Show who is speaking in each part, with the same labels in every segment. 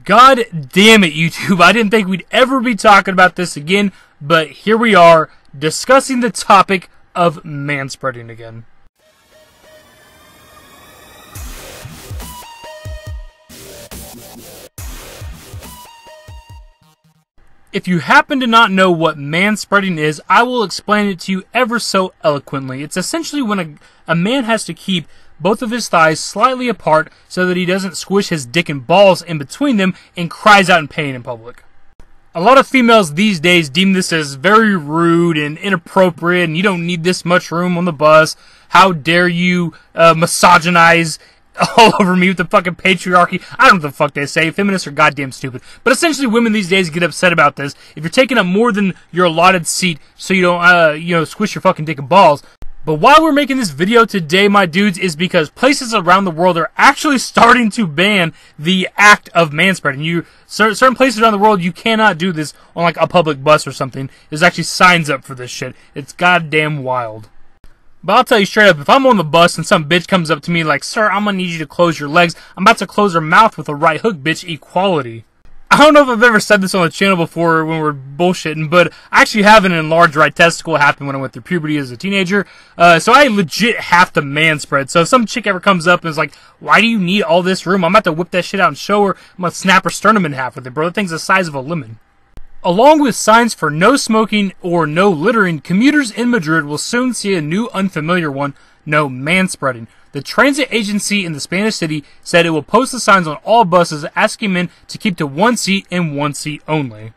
Speaker 1: God damn it, YouTube. I didn't think we'd ever be talking about this again, but here we are, discussing the topic of manspreading again. If you happen to not know what manspreading is, I will explain it to you ever so eloquently. It's essentially when a man has to keep both of his thighs slightly apart so that he doesn't squish his dick and balls in between them and cries out in pain in public. A lot of females these days deem this as very rude and inappropriate, and you don't need this much room on the bus. How dare you misogynize all over me with the fucking patriarchy. I don't know what the fuck they say. Feminists are goddamn stupid. But essentially, women these days get upset about this. If you're taking up more than your allotted seat so you don't, squish your fucking dick and balls. But why we're making this video today, my dudes, is because places around the world are actually starting to ban the act of manspreading. Certain places around the world, you cannot do this on like a public bus or something. There's actually signs up for this shit. It's goddamn wild. But I'll tell you straight up, if I'm on the bus and some bitch comes up to me like, "Sir, I'm gonna need you to close your legs," I'm about to close her mouth with a right hook, bitch. Equality. I don't know if I've ever said this on the channel before when we're bullshitting, but I actually have an enlarged right testicle. It happened when I went through puberty as a teenager. So I legit have to manspread. So if some chick ever comes up and is like, "Why do you need all this room?" I'm about to whip that shit out and show her. I'm gonna snap her sternum in half with it, bro. That thing's the size of a lemon. Along with signs for no smoking or no littering, commuters in Madrid will soon see a new unfamiliar one: no manspreading. The transit agency in the Spanish city said it will post the signs on all buses asking men to keep to one seat and one seat only.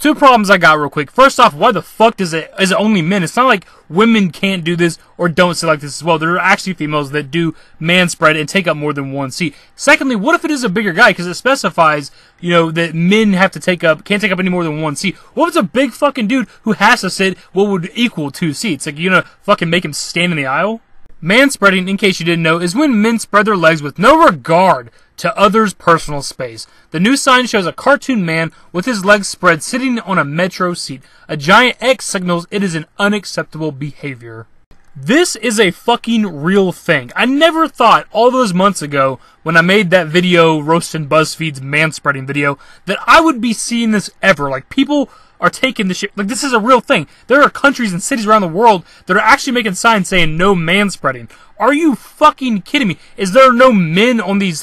Speaker 1: Two problems I got real quick. First off, why the fuck is it only men? It's not like women can't do this or don't sit like this as well. There are actually females that do manspread and take up more than one seat. Secondly, what if it is a bigger guy? Because it specifies, that men can't take up any more than one seat. What if it's a big fucking dude who has to sit what would equal 2 seats? Like, fucking make him stand in the aisle? Manspreading, in case you didn't know, is when men spread their legs with no regard to others' personal space. The new sign shows a cartoon man with his legs spread sitting on a metro seat. A giant X signals it is an unacceptable behavior. This is a fucking real thing. I never thought all those months ago when I made that video, roasting BuzzFeed's manspreading video, that I would be seeing this ever. Like, people are taking this shit. Like, this is a real thing. There are countries and cities around the world that are actually making signs saying no manspreading. Are you fucking kidding me? Is there no men on these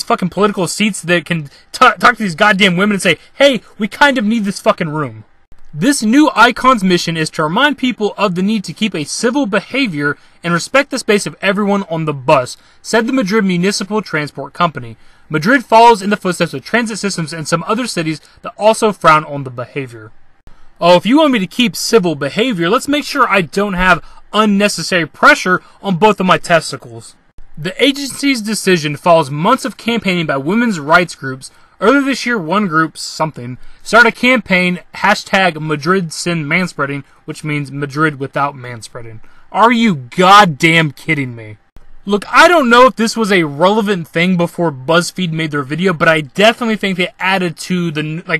Speaker 1: fucking political seats that can talk to these goddamn women and say, "Hey, we kind of need this fucking room"? This new icon's mission is to remind people of the need to keep a civil behavior and respect the space of everyone on the bus, said the Madrid Municipal Transport Company. Madrid follows in the footsteps of transit systems in some other cities that also frown on the behavior. Oh, if you want me to keep civil behavior, let's make sure I don't have unnecessary pressure on both of my testicles. The agency's decision follows months of campaigning by women's rights groups. Earlier this year, one group, started a campaign, #MadridSinManspreading, which means Madrid without manspreading. Are you goddamn kidding me? Look, I don't know if this was a relevant thing before BuzzFeed made their video, but I definitely think they added to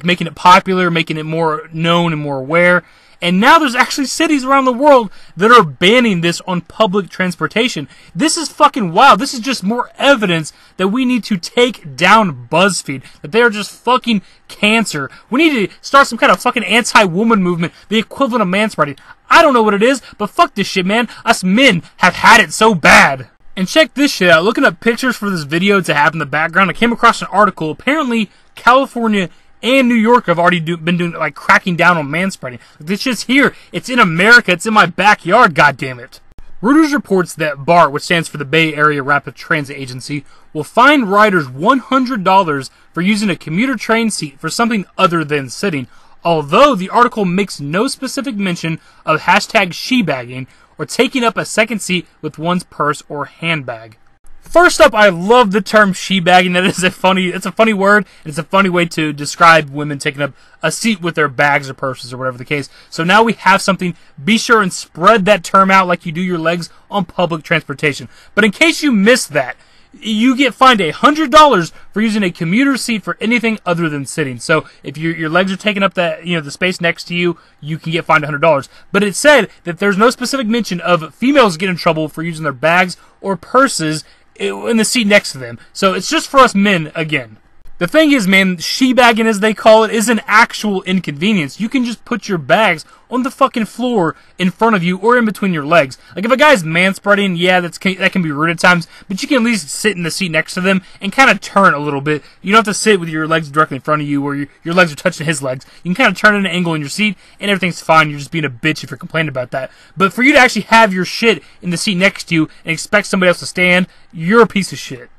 Speaker 1: making it popular, making it more known and more aware. And now there's actually cities around the world that are banning this on public transportation. This is fucking wild. This is just more evidence that we need to take down BuzzFeed, that they are just fucking cancer. We need to start some kind of fucking anti-woman movement, the equivalent of manspreading. I don't know what it is, but fuck this shit, man. Us men have had it so bad. And check this shit out. Looking up pictures for this video to have in the background, I came across an article. Apparently, California and New York have already been doing, cracking down on manspreading. This shit's here. It's in America. It's in my backyard, goddammit. Reuters reports that BART, which stands for the Bay Area Rapid Transit Agency, will fine riders $100 for using a commuter train seat for something other than sitting, although the article makes no specific mention of #shebagging or taking up a second seat with one's purse or handbag. First up, I love the term shebagging. That is it's a funny word, and it's a funny way to describe women taking up a seat with their bags or purses or whatever the case. So now we have something. Be sure and spread that term out like you do your legs on public transportation. But in case you missed that, you get fined $100 for using a commuter seat for anything other than sitting. So if your legs are taking up the space next to you, you can get fined $100. But it said that there's no specific mention of females getting in trouble for using their bags or purses in the seat next to them. So it's just for us men again. The thing is, man, she-bagging, as they call it, is an actual inconvenience. You can just put your bags on the fucking floor in front of you or in between your legs. Like, if a guy's manspreading, yeah, that can be rude at times, but you can at least sit in the seat next to them and kind of turn a little bit. You don't have to sit with your legs directly in front of you or your legs are touching his legs. You can kind of turn at an angle in your seat and everything's fine. You're just being a bitch if you're complaining about that. But for you to actually have your shit in the seat next to you and expect somebody else to stand, you're a piece of shit.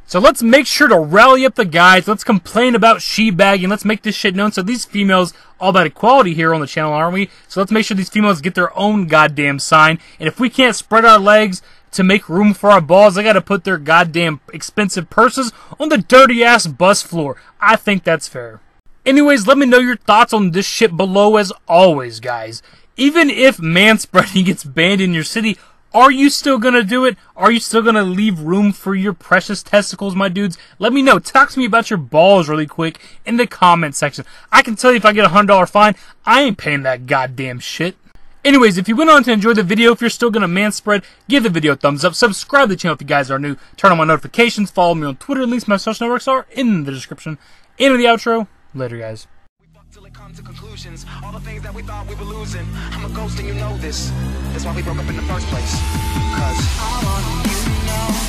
Speaker 1: So let's make sure to rally up the guys. Let's complain about she-bagging. Let's make this shit known. So these females, all about equality here on the channel, aren't we? So let's make sure these females get their own goddamn sign. And if we can't spread our legs to make room for our balls, they gotta put their goddamn expensive purses on the dirty-ass bus floor. I think that's fair. Anyways, let me know your thoughts on this shit below as always, guys. Even if manspreading gets banned in your city, are you still gonna do it? Are you still gonna leave room for your precious testicles, my dudes? Let me know. Talk to me about your balls really quick in the comment section. I can tell you if I get a $100 fine, I ain't paying that goddamn shit. Anyways, if you went on to enjoy the video, if you're still gonna manspread, give the video a thumbs up, subscribe to the channel if you guys are new, turn on my notifications, follow me on Twitter, and links to my social networks are in the description. Into the outro. Later, guys.
Speaker 2: Till it come to conclusions, all the things that we thought we were losing. I'm a ghost and you know this. That's why we broke up in the first place. 'Cause I want you to know